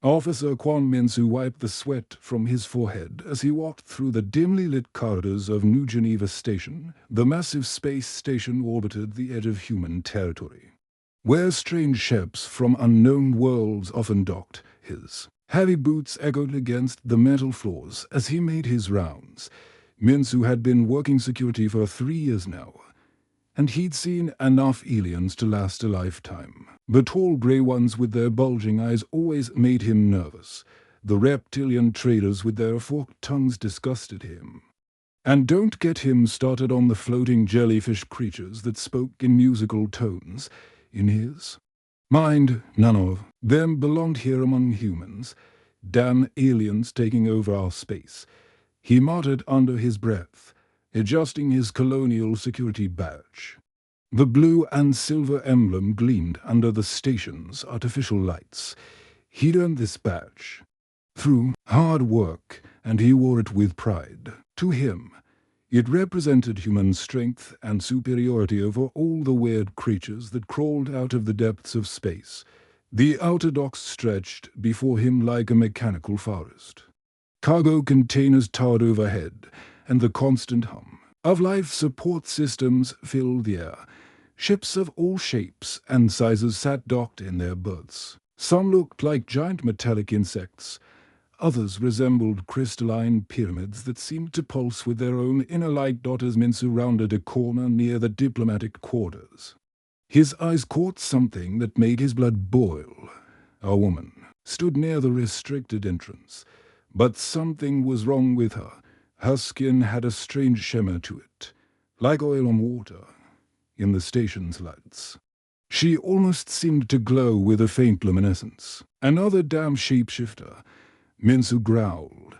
Officer Kwon Min-soo wiped the sweat from his forehead as he walked through the dimly lit corridors of New Geneva Station. The massive space station orbited the edge of human territory, where strange ships from unknown worlds often docked. His heavy boots echoed against the metal floors as he made his rounds. Min-soo had been working security for 3 years now, and he'd seen enough aliens to last a lifetime. The tall grey ones with their bulging eyes always made him nervous. The reptilian traders with their forked tongues disgusted him. And don't get him started on the floating jellyfish creatures that spoke in musical tones. In his mind, none of them belonged here among humans. Damn aliens taking over our space, he muttered under his breath, adjusting his colonial security badge. The blue and silver emblem gleamed under the station's artificial lights. He'd earned this badge through hard work, and he wore it with pride. To him, it represented human strength and superiority over all the weird creatures that crawled out of the depths of space. The outer docks stretched before him like a mechanical forest. Cargo containers towered overhead, and the constant hum of life support systems filled the air. Ships of all shapes and sizes sat docked in their berths. Some looked like giant metallic insects. Others resembled crystalline pyramids that seemed to pulse with their own inner light. As Min-soo rounded a corner near the diplomatic quarters, his eyes caught something that made his blood boil. A woman stood near the restricted entrance, but something was wrong with her. Her skin had a strange shimmer to it, like oil on water in the station's lights. She almost seemed to glow with a faint luminescence. Another damn shapeshifter, Min-soo growled,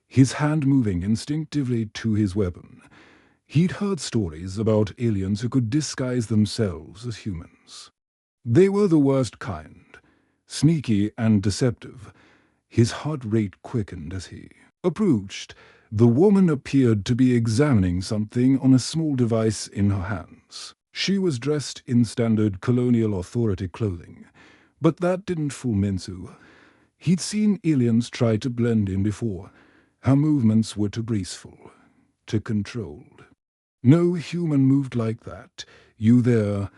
his hand moving instinctively to his weapon. He'd heard stories about aliens who could disguise themselves as humans. They were the worst kind, sneaky and deceptive. His heart rate quickened as he approached. The woman appeared to be examining something on a small device in her hands. She was dressed in standard colonial authority clothing, but that didn't fool Min-soo. He'd seen aliens try to blend in before. Her movements were too graceful, too controlled. No human moved like that. "You there?"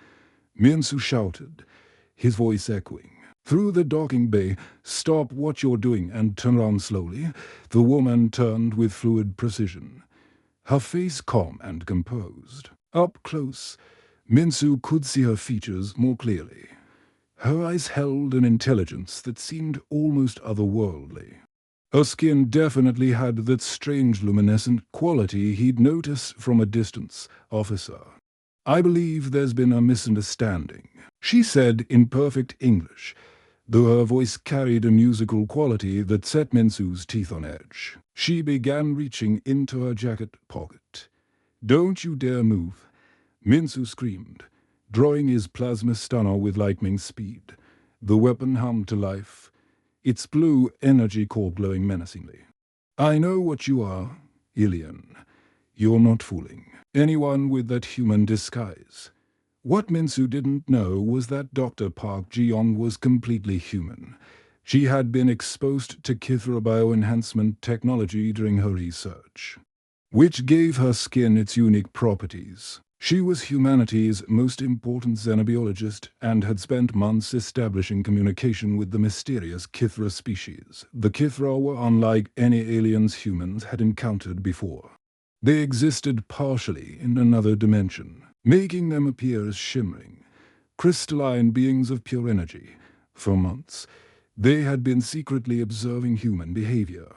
Min-soo shouted, his voice echoing through the docking bay. "Stop what you're doing and turn around slowly." The woman turned with fluid precision, her face calm and composed. Up close, Min-soo could see her features more clearly. Her eyes held an intelligence that seemed almost otherworldly. Her skin definitely had that strange luminescent quality he'd noticed from a distance. "Officer, I believe there's been a misunderstanding," she said in perfect English, though her voice carried a musical quality that set Min-soo's teeth on edge. She began reaching into her jacket pocket. "Don't you dare move," Min-soo screamed, drawing his plasma stunner with lightning speed. The weapon hummed to life, its blue energy core glowing menacingly. "I know what you are, alien. You're not fooling anyone with that human disguise." What Min-soo didn't know was that Dr. Park Ji-yeon was completely human. She had been exposed to Kithra bioenhancement technology during her research, which gave her skin its unique properties. She was humanity's most important xenobiologist and had spent months establishing communication with the mysterious Kithra species. The Kithra were unlike any aliens humans had encountered before. They existed partially in another dimension, making them appear as shimmering, crystalline beings of pure energy. For months, they had been secretly observing human behavior,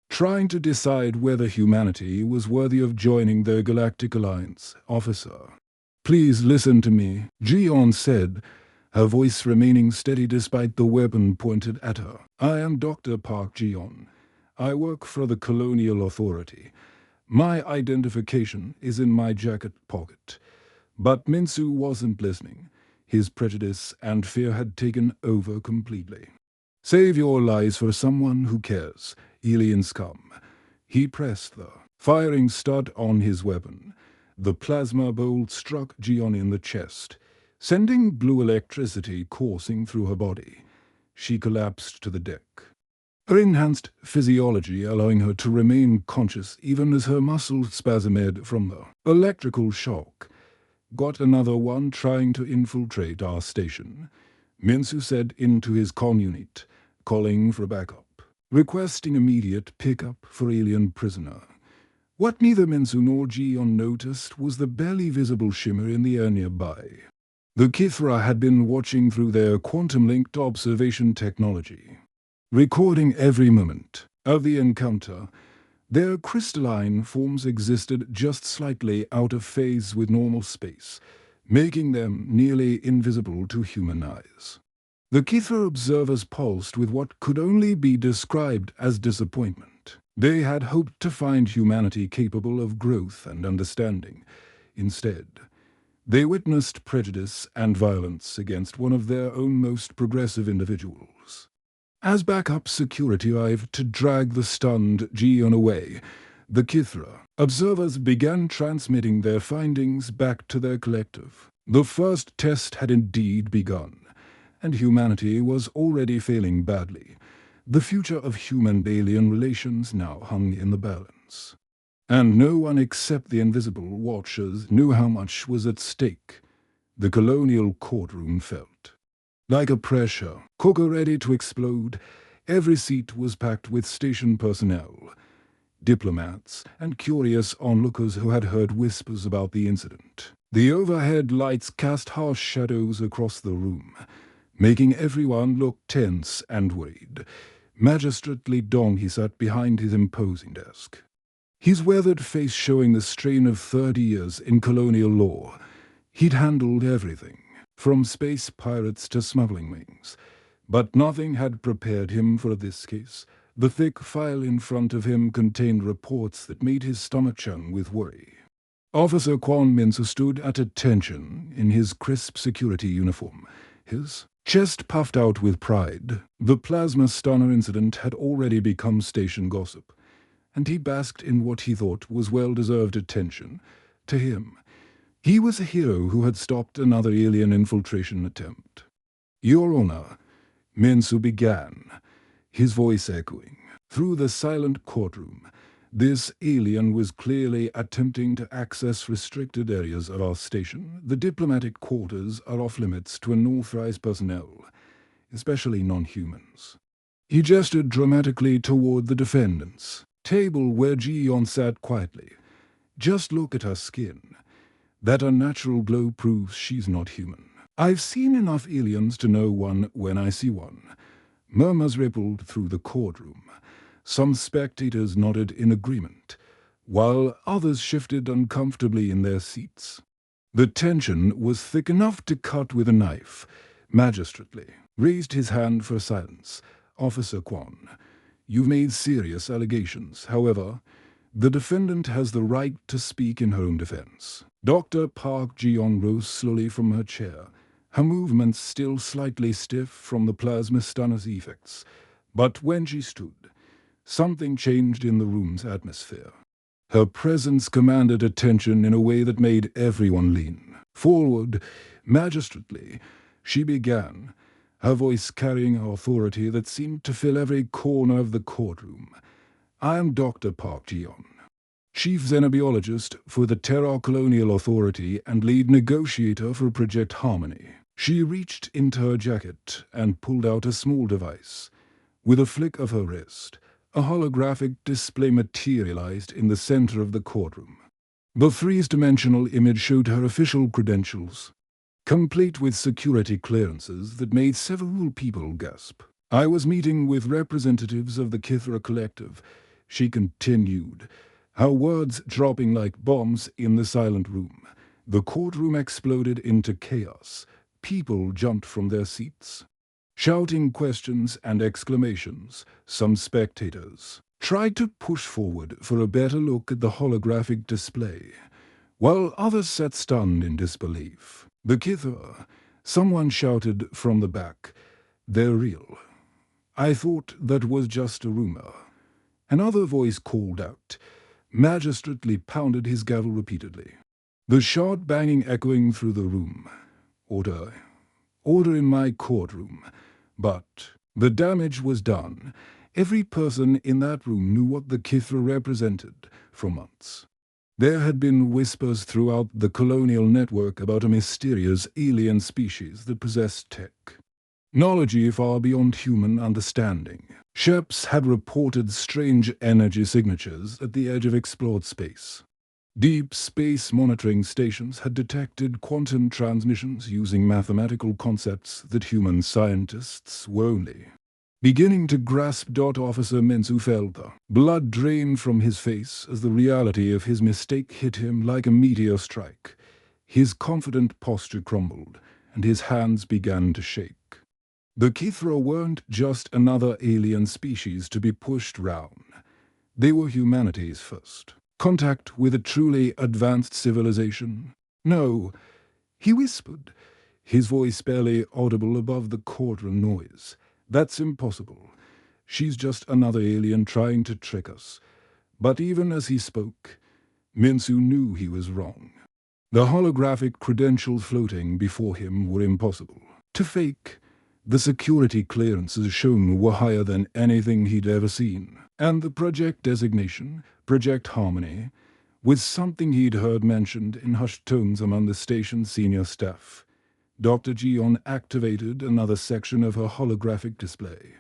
trying to decide whether humanity was worthy of joining their galactic alliance. "Officer, please listen to me," Ji-yeon said, her voice remaining steady despite the weapon pointed at her. "I am Dr. Park Ji-yeon. I work for the Colonial Authority. My identification is in my jacket pocket." But Min-soo wasn't listening. His prejudice and fear had taken over completely. "Save your lies for someone who cares, alien scum." He pressed the firing stud on his weapon. The plasma bolt struck Ji-yeon in the chest, sending blue electricity coursing through her body. she collapsed to the deck, her enhanced physiology allowing her to remain conscious even as her muscles spasmed from the electrical shock. "Got another one trying to infiltrate our station," Minsu said into his comm unit, calling for backup, requesting immediate pickup for alien prisoner. What neither Minsu nor Jion noticed was the barely visible shimmer in the air nearby. The Kithra had been watching through their quantum-linked observation technology, recording every moment of the encounter. Their crystalline forms existed just slightly out of phase with normal space, making them nearly invisible to human eyes. The Kithra observers pulsed with what could only be described as disappointment. They had hoped to find humanity capable of growth and understanding. Instead, they witnessed prejudice and violence against one of their own most progressive individuals. As backup security arrived to drag the stunned Jion away, the Kithra observers began transmitting their findings back to their collective. The first test had indeed begun, and humanity was already failing badly. The future of human-alien relations now hung in the balance. And no one except the invisible watchers knew how much was at stake. The colonial courtroom felt like a pressure cooker ready to explode. Every seat was packed with station personnel, diplomats, and curious onlookers who had heard whispers about the incident. The overhead lights cast harsh shadows across the room, making everyone look tense and worried. Magistrate Li Dong, he sat behind his imposing desk, his weathered face showing the strain of 30 years in colonial law. He'd handled everything, from space pirates to smuggling rings, but nothing had prepared him for this case. The thick file in front of him contained reports that made his stomach churn with worry. Officer Kwon Minsu stood at attention in his crisp security uniform, his chest puffed out with pride. The plasma stunner incident had already become station gossip, and he basked in what he thought was well-deserved attention. To him, he was a hero who had stopped another alien infiltration attempt. "Your Honor," Minsu began, his voice echoing through the silent courtroom. "This alien was clearly attempting to access restricted areas of our station. The diplomatic quarters are off-limits to unauthorized personnel, especially non-humans." He gestured dramatically toward the defendant's table where Jion sat quietly. "Just look at her skin. That unnatural glow proves she's not human. I've seen enough aliens to know one when I see one." Murmurs rippled through the courtroom. Some spectators nodded in agreement, while others shifted uncomfortably in their seats. The tension was thick enough to cut with a knife. Magistrate Li raised his hand for silence. "Officer Kwon, you've made serious allegations. However, the defendant has the right to speak in her own defense." Dr. Park Ji-young rose slowly from her chair, her movements still slightly stiff from the plasma stunner's effects. But when she stood, something changed in the room's atmosphere. Her presence commanded attention in a way that made everyone lean forward. Magistrate, she began, her voice carrying authority that seemed to fill every corner of the courtroom. "I am Dr. Park Ji-young, Chief Xenobiologist for the Terra Colonial Authority and lead negotiator for Project Harmony." She reached into her jacket and pulled out a small device. With a flick of her wrist, a holographic display materialized in the center of the courtroom. The three-dimensional image showed her official credentials, complete with security clearances that made several people gasp. "I was meeting with representatives of the Kithra Collective," she continued, her words dropping like bombs in the silent room. The courtroom exploded into chaos. People jumped from their seats, shouting questions and exclamations. Some spectators tried to push forward for a better look at the holographic display, while others sat stunned in disbelief. "The Kithra," someone shouted from the back, "they're real. I thought that was just a rumor." Another voice called out. Magistrate Li pounded his gavel repeatedly, the sharp banging echoing through the room. "Order. Order in my courtroom." But The damage was done. Every person in that room knew what the Kithra represented for months. There had been whispers throughout the colonial network about a mysterious alien species that possessed tech. Knowledge far beyond human understanding. Ships had reported strange energy signatures at the edge of explored space. Deep space monitoring stations had detected quantum transmissions using mathematical concepts that human scientists were only beginning to grasp. Officer Menzu felt the blood drain from his face as the reality of his mistake hit him like a meteor strike. His confident posture crumbled, and his hands began to shake. The Kithra weren't just another alien species to be pushed round. They were humanity's first contact with a truly advanced civilization. No, he whispered, his voice barely audible above the courtroom noise. That's impossible. She's just another alien trying to trick us. But even as he spoke, Minsu knew he was wrong. The holographic credentials floating before him were impossible to fake. The security clearances shown were higher than anything he'd ever seen. And the project designation, Project Harmony, was something he'd heard mentioned in hushed tones among the station's senior staff. Dr. Gion activated another section of her holographic display,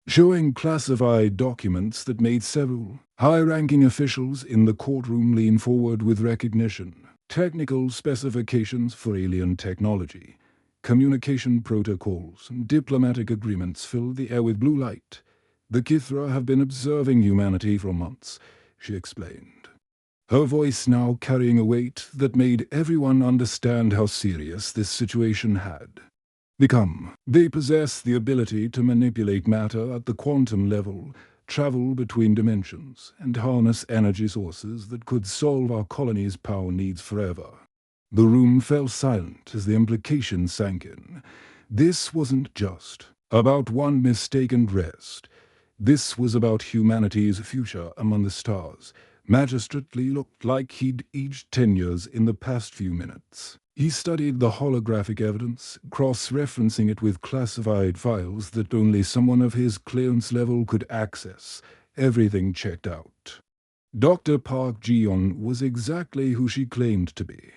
showing classified documents that made several high-ranking officials in the courtroom lean forward with recognition. Technical specifications for alien technology, communication protocols, and diplomatic agreements filled the air with blue light. The Kithra have been observing humanity for months, she explained, her voice now carrying a weight that made everyone understand how serious this situation had become. They possess the ability to manipulate matter at the quantum level, travel between dimensions, and harness energy sources that could solve our colony's power needs forever. The room fell silent as the implications sank in. This wasn't just about one mistaken rest. This was about humanity's future among the stars. Magistrate Lee looked like he'd aged 10 years in the past few minutes. He studied the holographic evidence, cross-referencing it with classified files that only someone of his clearance level could access. Everything checked out. Dr. Park Ji-yeon was exactly who she claimed to be.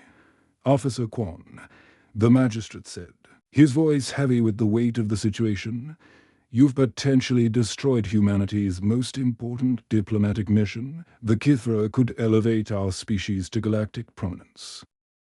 Officer Kwon, the magistrate said, his voice heavy with the weight of the situation. You've potentially destroyed humanity's most important diplomatic mission. The Kithra could elevate our species to galactic prominence.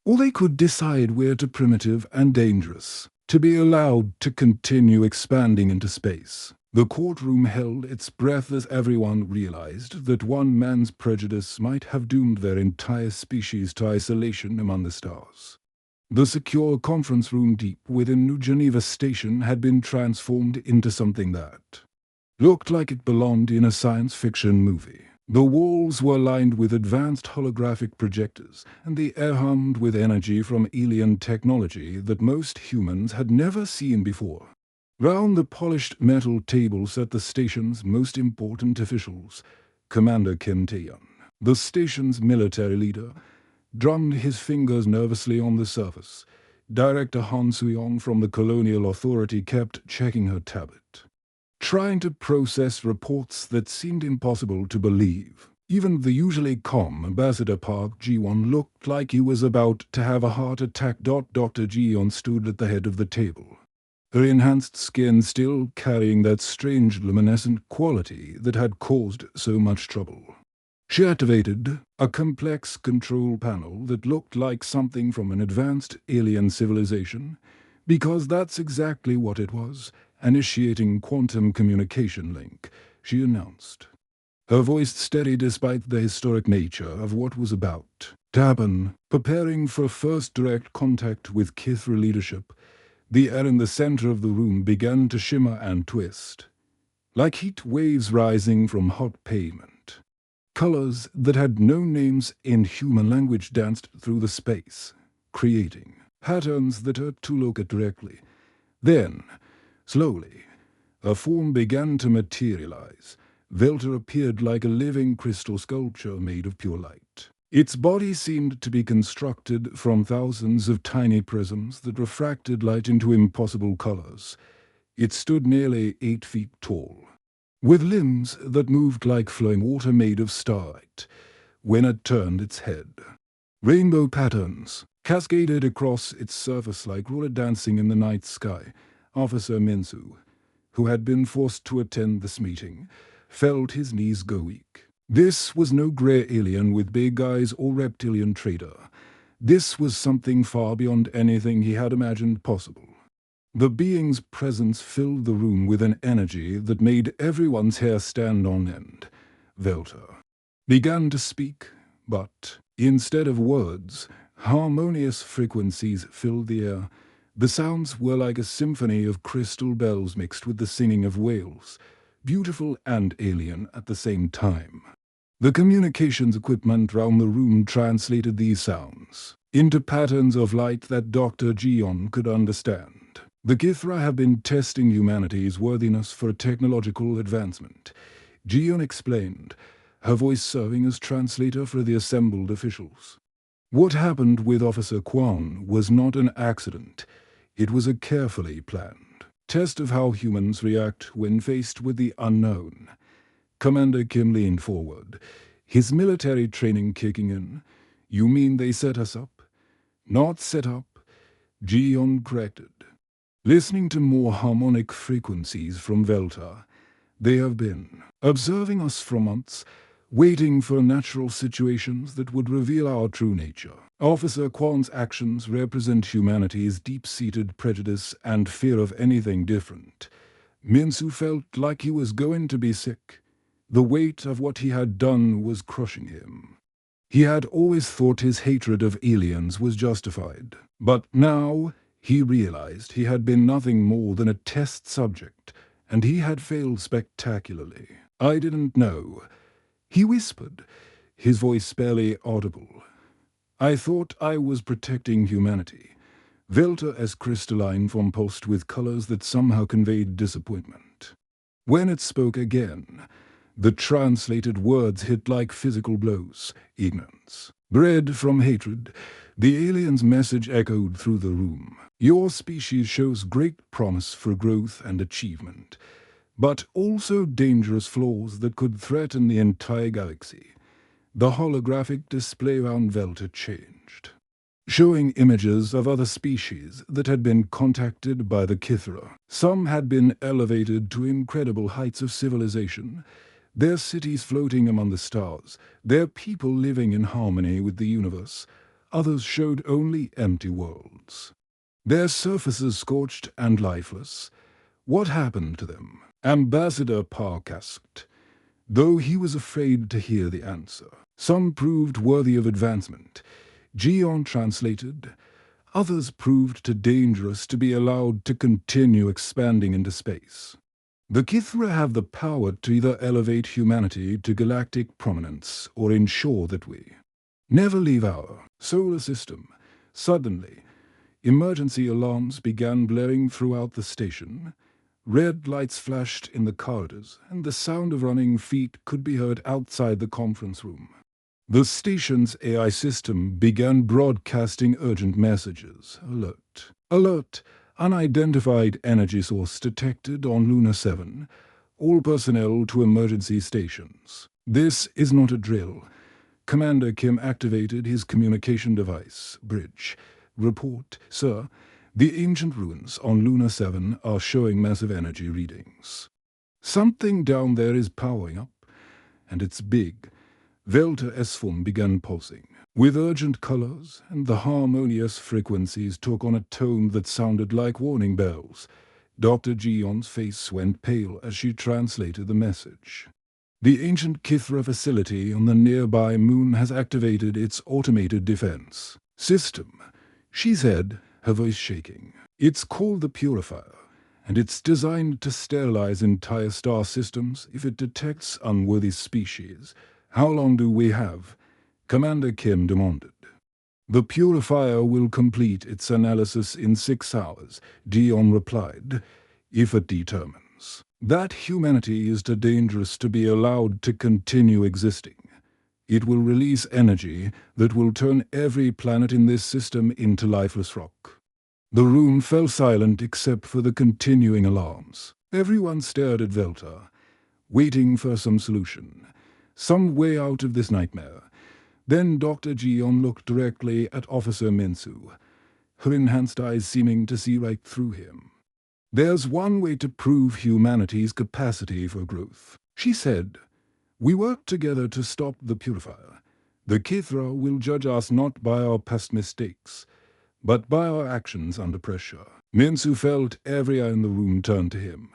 Or they could decide we're too primitive and dangerous to be allowed to continue expanding into space. The courtroom held its breath as everyone realized that one man's prejudice might have doomed their entire species to isolation among the stars. The secure conference room deep within New Geneva Station had been transformed into something that looked like it belonged in a science fiction movie. The walls were lined with advanced holographic projectors, and the air hummed with energy from alien technology that most humans had never seen before. Round the polished metal table sat the station's most important officials. Commander Kim Tae-yeon, the station's military leader, drummed his fingers nervously on the surface. Director Han Soo-young from the Colonial Authority kept checking her tablet, trying to process reports that seemed impossible to believe. Even the usually calm Ambassador Park Ji-won looked like he was about to have a heart attack. Dr. Ji-yeon stood at the head of the table, her enhanced skin still carrying that strange luminescent quality that had caused so much trouble. She activated a complex control panel that looked like something from an advanced alien civilization, because that's exactly what it was. Initiating quantum communication link, she announced, her voice steady despite the historic nature of what was about to happen. Preparing for first direct contact with Kithra leadership, the air in the center of the room began to shimmer and twist, like heat waves rising from hot pavement. Colors that had no names in human language danced through the space, creating patterns that hurt to look at directly. Then, slowly, a form began to materialize. Velter appeared like a living crystal sculpture made of pure light. Its body seemed to be constructed from thousands of tiny prisms that refracted light into impossible colors. It stood nearly 8 feet tall, with limbs that moved like flowing water made of starlight when it turned its head. Rainbow patterns cascaded across its surface like roller dancing in the night sky. Officer Minsu, who had been forced to attend this meeting, felt his knees go weak. This was no grey alien with big eyes or reptilian trader. This was something far beyond anything he had imagined possible. The being's presence filled the room with an energy that made everyone's hair stand on end. Velta began to speak, but instead of words, harmonious frequencies filled the air. The sounds were like a symphony of crystal bells mixed with the singing of whales, beautiful and alien at the same time. The communications equipment round the room translated these sounds into patterns of light that Dr. Gion could understand. The Kithra have been testing humanity's worthiness for technological advancement, Gion explained, her voice serving as translator for the assembled officials. What happened with Officer Kwan was not an accident. It was a carefully planned test of how humans react when faced with the unknown. Commander Kim leaned forward, his military training kicking in. You mean they set us up? Not set up, Gion corrected. Listening to more harmonic frequencies from Velta, they have been observing us for months, waiting for natural situations that would reveal our true nature. Officer Kwan's actions represent humanity's deep-seated prejudice and fear of anything different. Minsu felt like he was going to be sick. The weight of what he had done was crushing him. He had always thought his hatred of aliens was justified, but now he realized he had been nothing more than a test subject, and he had failed spectacularly. I didn't know, he whispered, his voice barely audible. I thought I was protecting humanity. Velta as crystalline from pulsed with colors that somehow conveyed disappointment. When it spoke again, the translated words hit like physical blows. Ignorance. Bred from hatred, the alien's message echoed through the room. Your species shows great promise for growth and achievement, but also dangerous flaws that could threaten the entire galaxy. The holographic display around Velta changed, showing images of other species that had been contacted by the Kithra. Some had been elevated to incredible heights of civilization, their cities floating among the stars, their people living in harmony with the universe. Others showed only empty worlds, their surfaces scorched and lifeless. What happened to them? Ambassador Park asked, though he was afraid to hear the answer. Some proved worthy of advancement, Gion translated. Others proved too dangerous to be allowed to continue expanding into space. The Kithra have the power to either elevate humanity to galactic prominence or ensure that we never leave our solar system. Suddenly, emergency alarms began blaring throughout the station. Red lights flashed in the corridors, and the sound of running feet could be heard outside the conference room. The station's AI system began broadcasting urgent messages. Alert. Alert. Unidentified energy source detected on Luna 7. All personnel to emergency stations. This is not a drill. Commander Kim activated his communication device. Bridge. Report, sir. The ancient ruins on Luna 7 are showing massive energy readings. Something down there is powering up, and it's big. Velta S-form began pulsing, with urgent colors, and the harmonious frequencies took on a tone that sounded like warning bells. Dr. Gion's face went pale as she translated the message. The ancient Kithra facility on the nearby moon has activated its automated defense system, she said, her voice shaking. It's called the Purifier, and it's designed to sterilize entire star systems if it detects unworthy species. How long do we have? Commander Kim demanded. The Purifier will complete its analysis in 6 hours, Dion replied, if it determines that humanity is too dangerous to be allowed to continue existing. It will release energy that will turn every planet in this system into lifeless rock. The room fell silent except for the continuing alarms. Everyone stared at Velta, waiting for some solution, some way out of this nightmare. Then Dr. Gion looked directly at Officer Minsu, her enhanced eyes seeming to see right through him. "There's one way to prove humanity's capacity for growth," she said. "We work together to stop the purifier. The Kithra will judge us not by our past mistakes, but by our actions under pressure." Minsu felt every eye in the room turn to him,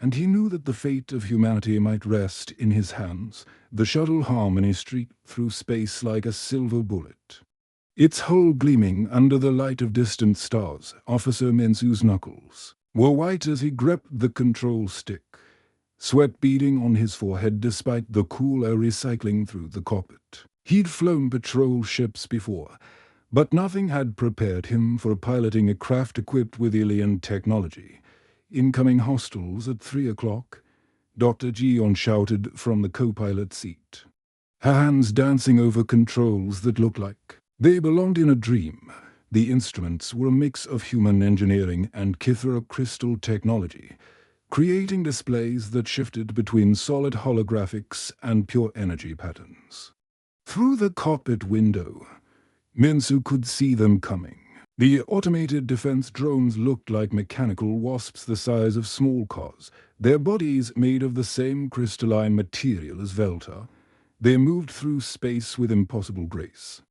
and he knew that the fate of humanity might rest in his hands. The shuttle Harmony streaked through space like a silver bullet, its hull gleaming under the light of distant stars. Officer Minsu's knuckles were white as he gripped the control stick, sweat beading on his forehead despite the cool air recycling through the cockpit. He'd flown patrol ships before, but nothing had prepared him for piloting a craft equipped with alien technology. "Incoming hostiles at 3 o'clock, Dr. Gion shouted from the co-pilot seat, her hands dancing over controls that looked like they belonged in a dream. The instruments were a mix of human engineering and Kithra crystal technology, creating displays that shifted between solid holographics and pure energy patterns. Through the cockpit window, Minsu could see them coming. The automated defense drones looked like mechanical wasps the size of small cars, their bodies made of the same crystalline material as Velta. They moved through space with impossible grace,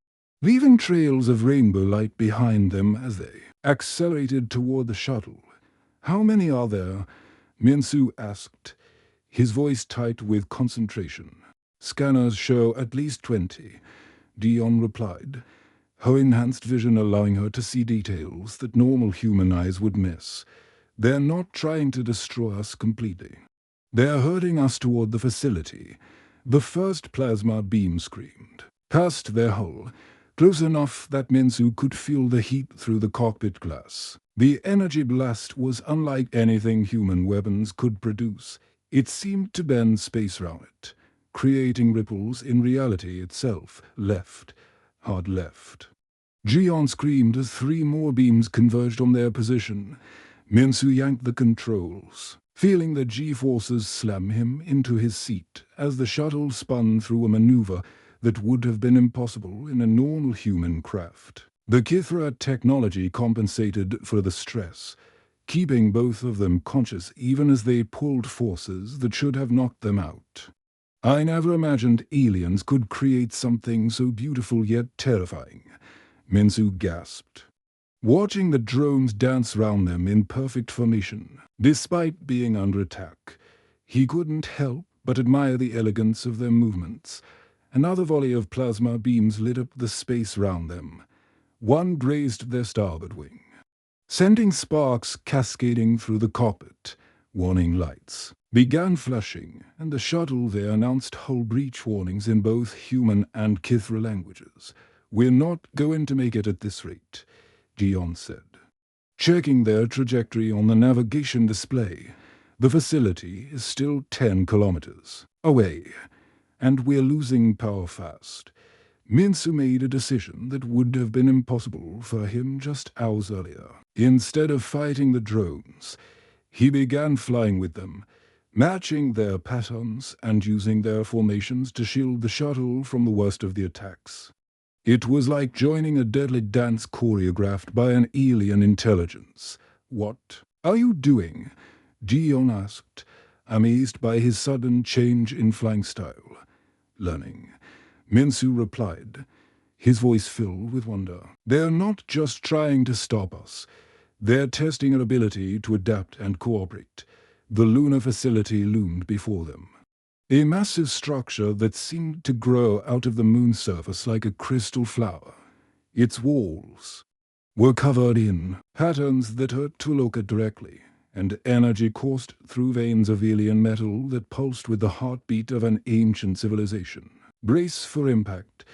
leaving trails of rainbow light behind them as they accelerated toward the shuttle. "How many are there?" Minsu asked, his voice tight with concentration. "Scanners show at least 20, Dion replied, her enhanced vision allowing her to see details that normal human eyes would miss. "They're not trying to destroy us completely. They're herding us toward the facility." The first plasma beam screamed past their hull, close enough that Minsu could feel the heat through the cockpit glass. The energy blast was unlike anything human weapons could produce. It seemed to bend space around it, creating ripples in reality itself. "Left, hard left." Gion screamed as 3 more beams converged on their position. Minsu yanked the controls, feeling the G-forces slam him into his seat as the shuttle spun through a maneuver that would have been impossible in a normal human craft. The Kithra technology compensated for the stress, keeping both of them conscious even as they pulled forces that should have knocked them out. "I never imagined aliens could create something so beautiful yet terrifying," Minsu gasped, watching the drones dance round them in perfect formation. Despite being under attack, he couldn't help but admire the elegance of their movements. Another volley of plasma beams lit up the space round them. One grazed their starboard wing, sending sparks cascading through the cockpit. Warning lights began flashing, and the shuttle there announced hull breach warnings in both human and Kithra languages. "We're not going to make it at this rate," Gion said, checking their trajectory on the navigation display. "The facility is still 10 kilometers away, and we're losing power fast." Minsu made a decision that would have been impossible for him just hours earlier. Instead of fighting the drones, he began flying with them, matching their patterns and using their formations to shield the shuttle from the worst of the attacks. It was like joining a deadly dance choreographed by an alien intelligence. "What are you doing?" Gion asked, amazed by his sudden change in flying style. "Learning," Minsu replied, his voice filled with wonder. "They're not just trying to stop us. They're testing our ability to adapt and cooperate." The lunar facility loomed before them, a massive structure that seemed to grow out of the moon's surface like a crystal flower. Its walls were covered in patterns that hurt to look at directly, and energy coursed through veins of alien metal that pulsed with the heartbeat of an ancient civilization. "Brace for impact,"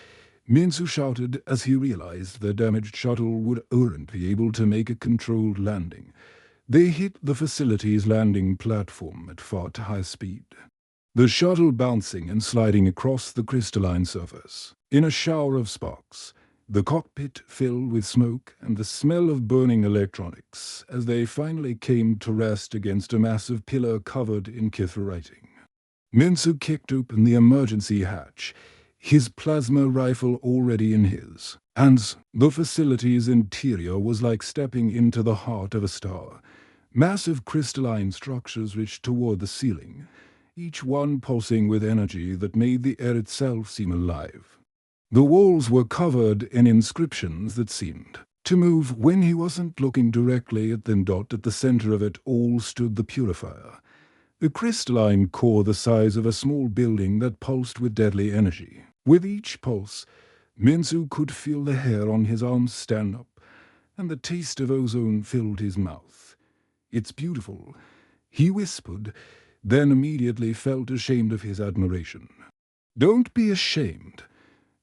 Minsu shouted as he realized the damaged shuttle wouldn't be able to make a controlled landing. They hit the facility's landing platform at far too high speed, the shuttle bouncing and sliding across the crystalline surface. In a shower of sparks, The cockpit filled with smoke and the smell of burning electronics as they finally came to rest against a massive pillar covered in Kithra writing. Minsu kicked open the emergency hatch, his plasma rifle already in his hands. The facility's interior was like stepping into the heart of a star. Massive crystalline structures reached toward the ceiling, each one pulsing with energy that made the air itself seem alive. The walls were covered in inscriptions that seemed to move when he wasn't looking directly at them. At the center of it all stood the purifier, a crystalline core the size of a small building that pulsed with deadly energy. With each pulse, Minsu could feel the hair on his arms stand up, and the taste of ozone filled his mouth. "It's beautiful," he whispered, then immediately felt ashamed of his admiration. "Don't be ashamed,"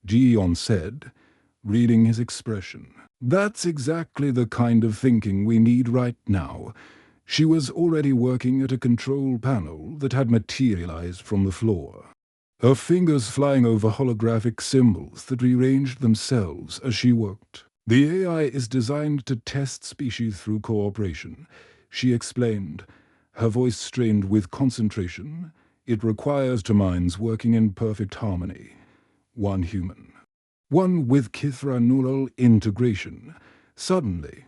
Gion said, reading his expression. "That's exactly the kind of thinking we need right now." She was already working at a control panel that had materialized from the floor, her fingers flying over holographic symbols that rearranged themselves as she worked. "The AI is designed to test species through cooperation," she explained, her voice strained with concentration. "It requires two minds working in perfect harmony. One human, one with Kithra neural integration." Suddenly,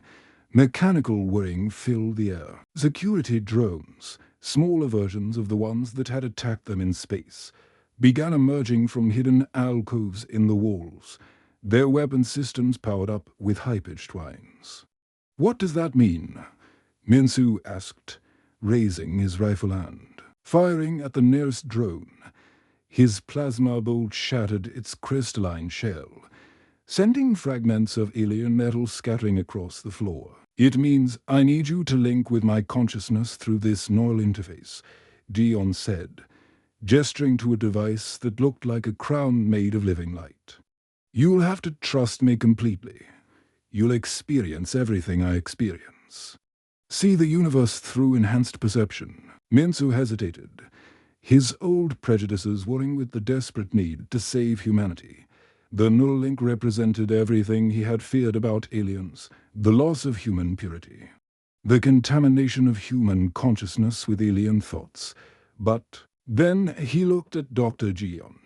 mechanical whirring filled the air. Security drones, smaller versions of the ones that had attacked them in space, began emerging from hidden alcoves in the walls, their weapon systems powered up with high-pitched whines. "What does that mean?" Minsu asked, raising his rifle hand. Firing at the nearest drone, his plasma bolt shattered its crystalline shell, sending fragments of alien metal scattering across the floor. "It means I need you to link with my consciousness through this neural interface," Dion said, gesturing to a device that looked like a crown made of living light. "You'll have to trust me completely. You'll experience everything I experience. See the universe through enhanced perception." Minsu hesitated, his old prejudices warring with the desperate need to save humanity. The neural link represented everything he had feared about aliens: the loss of human purity, the contamination of human consciousness with alien thoughts. But then he looked at Dr. Gion,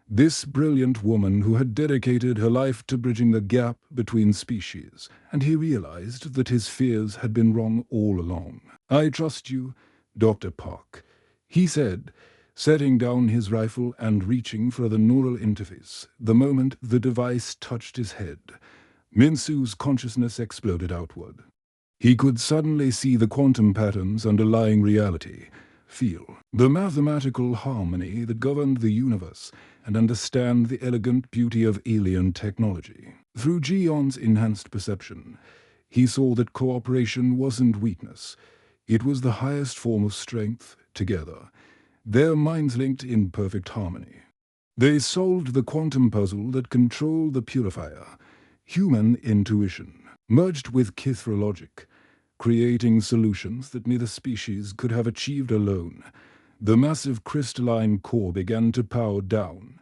this brilliant woman who had dedicated her life to bridging the gap between species, and he realized that his fears had been wrong all along. "I trust you, Dr. Park," he said, setting down his rifle and reaching for the neural interface. The moment the device touched his head, Minsu's consciousness exploded outward. He could suddenly see the quantum patterns underlying reality, feel the mathematical harmony that governed the universe, and understand the elegant beauty of alien technology. Through Gion's enhanced perception, he saw that cooperation wasn't weakness. It was the highest form of strength. Together, their minds linked in perfect harmony. They solved the quantum puzzle that controlled the purifier. Human intuition merged with Kithra logic, creating solutions that neither species could have achieved alone. The massive crystalline core began to power down,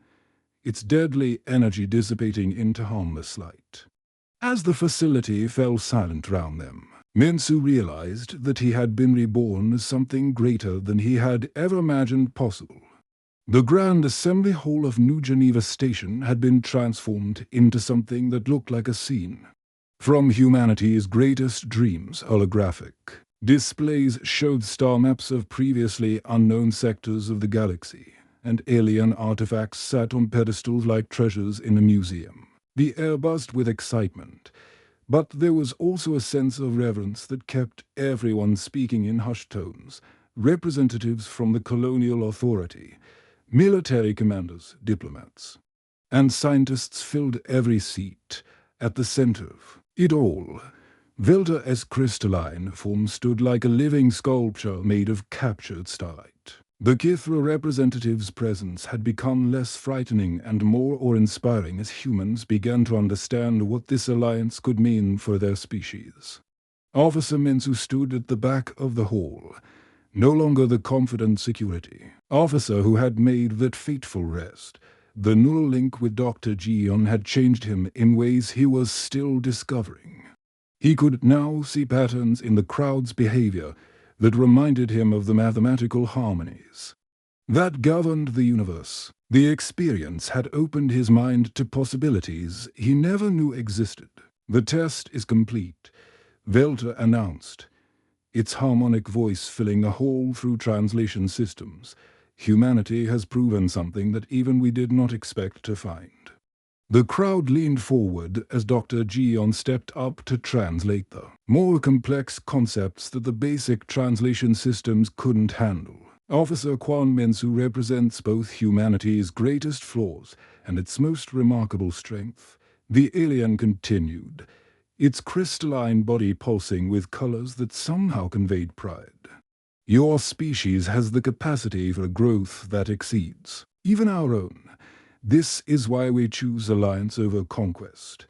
its deadly energy dissipating into harmless light. As the facility fell silent round them, Minsu realized that he had been reborn as something greater than he had ever imagined possible. The Grand Assembly Hall of New Geneva Station had been transformed into something that looked like a scene from humanity's greatest dreams. Holographic displays showed star maps of previously unknown sectors of the galaxy, and alien artifacts sat on pedestals like treasures in a museum. The air buzzed with excitement, but there was also a sense of reverence that kept everyone speaking in hushed tones. Representatives from the colonial authority, military commanders, diplomats, and scientists filled every seat. At the center of it all, Vilda's crystalline form stood like a living sculpture made of captured starlight. The Kithra representative's presence had become less frightening and more awe-inspiring as humans began to understand what this alliance could mean for their species. Officer Minsu stood at the back of the hall, no longer the confident security officer who had made that fateful rest, The neural link with Dr. Gion had changed him in ways he was still discovering. He could now see patterns in the crowd's behavior that reminded him of the mathematical harmonies that governed the universe. The experience had opened his mind to possibilities he never knew existed. "The test is complete," Velter announced, its harmonic voice filling a hole through translation systems. "Humanity has proven something that even we did not expect to find." The crowd leaned forward as Dr. Gion stepped up to translate the more complex concepts that the basic translation systems couldn't handle. Officer Quan Mensu represents both humanity's greatest flaws and its most remarkable strength, the alien continued, its crystalline body pulsing with colors that somehow conveyed pride. "Your species has the capacity for growth that exceeds even our own. This is why we choose alliance over conquest."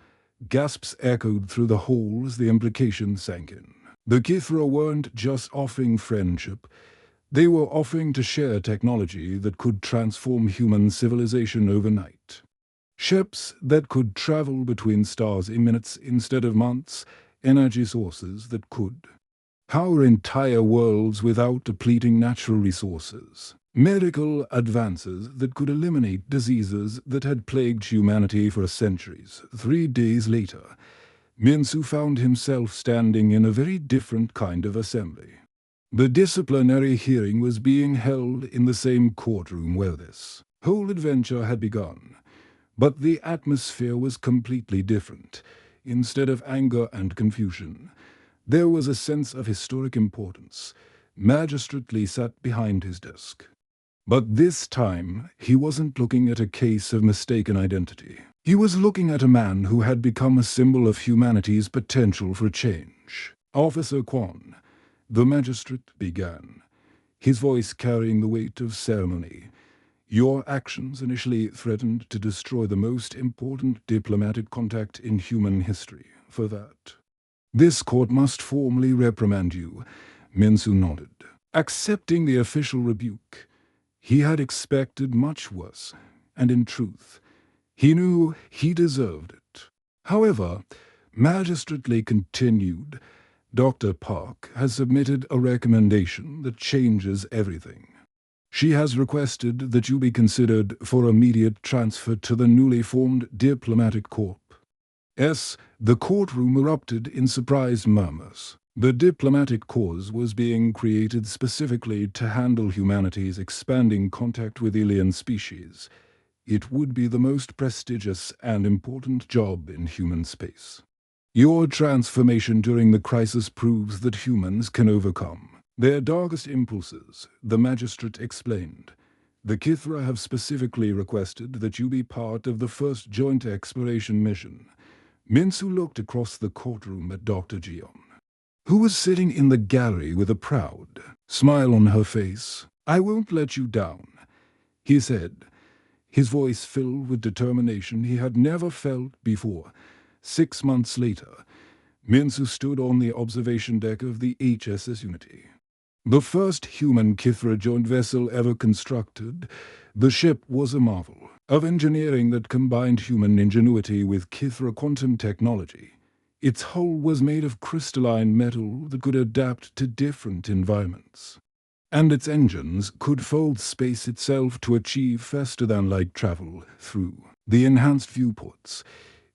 Gasps echoed through the hall as the implication sank in. The Kithra weren't just offering friendship. They were offering to share technology that could transform human civilization overnight. Ships that could travel between stars in minutes instead of months, energy sources that could power entire worlds without depleting natural resources. Medical advances that could eliminate diseases that had plagued humanity for centuries. 3 days later, Minsu found himself standing in a very different kind of assembly. The disciplinary hearing was being held in the same courtroom where this whole adventure had begun. But the atmosphere was completely different. Instead of anger and confusion, there was a sense of historic importance. Magistrate Lee sat behind his desk. But this time, he wasn't looking at a case of mistaken identity. He was looking at a man who had become a symbol of humanity's potential for change. "Officer Quan," the magistrate began, his voice carrying the weight of ceremony, "your actions initially threatened to destroy the most important diplomatic contact in human history. For that, this court must formally reprimand you." Minsu nodded, accepting the official rebuke. He had expected much worse, and in truth, he knew he deserved it. However, Magistrate Lee continued, "Dr. Park has submitted a recommendation that changes everything. She has requested that you be considered for immediate transfer to the newly formed Diplomatic Corps." The courtroom erupted in surprised murmurs. The Diplomatic Corps was being created specifically to handle humanity's expanding contact with alien species. It would be the most prestigious and important job in human space. "Your transformation during the crisis proves that humans can overcome their darkest impulses," the magistrate explained. "The Kithra have specifically requested that you be part of the first joint exploration mission." Minsu looked across the courtroom at Dr. Gion, who was sitting in the gallery with a proud smile on her face. "I won't let you down," he said, his voice filled with determination he had never felt before. 6 months later, Minsu stood on the observation deck of the HSS Unity, the first human Kithra joint vessel ever constructed. The ship was a marvel of engineering that combined human ingenuity with Kithra quantum technology. Its hull was made of crystalline metal that could adapt to different environments, and its engines could fold space itself to achieve faster-than-light travel. Through the enhanced viewports,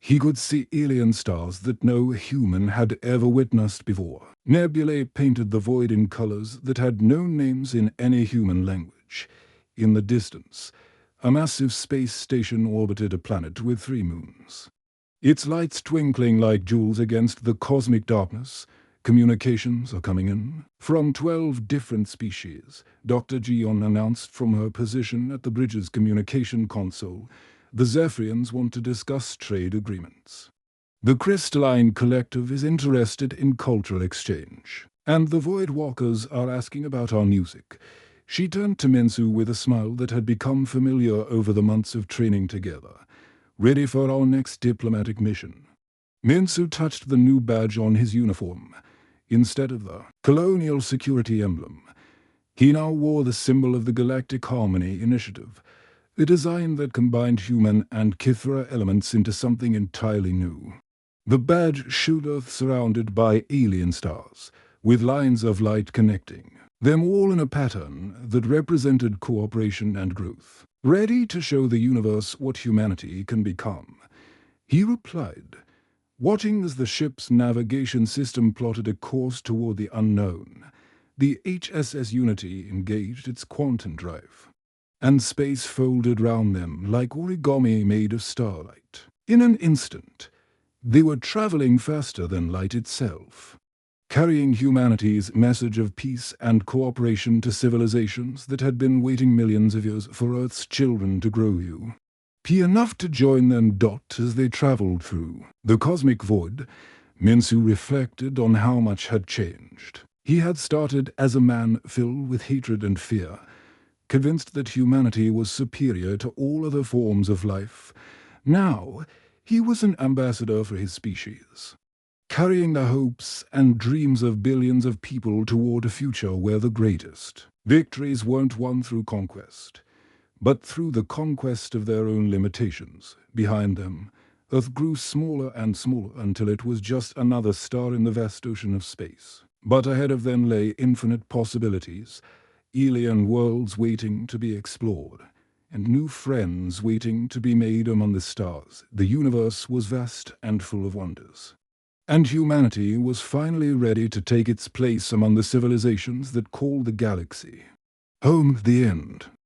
he could see alien stars that no human had ever witnessed before. Nebulae painted the void in colors that had no names in any human language. In the distance, a massive space station orbited a planet with 3 moons, its lights twinkling like jewels against the cosmic darkness. "Communications are coming in from 12 different species," Dr. Gion announced from her position at the bridge's communication console. "The Zephyrians want to discuss trade agreements. The Crystalline Collective is interested in cultural exchange, and the Void Walkers are asking about our music." She turned to Minsu with a smile that had become familiar over the months of training together. "Ready for our next diplomatic mission?" Minsu touched the new badge on his uniform. Instead of the colonial security emblem, he now wore the symbol of the Galactic Harmony Initiative, a design that combined human and Kithra elements into something entirely new. The badge showed Earth surrounded by alien stars, with lines of light connecting, them all in a pattern that represented cooperation and growth. Ready to show the universe what humanity can become, he replied, watching as the ship's navigation system plotted a course toward the unknown. The HSS Unity engaged its quantum drive, and space folded round them like origami made of starlight. In an instant, they were traveling faster than light itself, carrying humanity's message of peace and cooperation to civilizations that had been waiting millions of years for Earth's children to grow you. Enough to join them as they traveled through the cosmic void. Minsu reflected on how much had changed. He had started as a man filled with hatred and fear, convinced that humanity was superior to all other forms of life. Now, he was an ambassador for his species, carrying the hopes and dreams of billions of people toward a future where the greatest victories weren't won through conquest, but through the conquest of their own limitations. Behind them, Earth grew smaller and smaller until it was just another star in the vast ocean of space. But ahead of them lay infinite possibilities, alien worlds waiting to be explored, and new friends waiting to be made among the stars. The universe was vast and full of wonders, and humanity was finally ready to take its place among the civilizations that call the galaxy home. The end.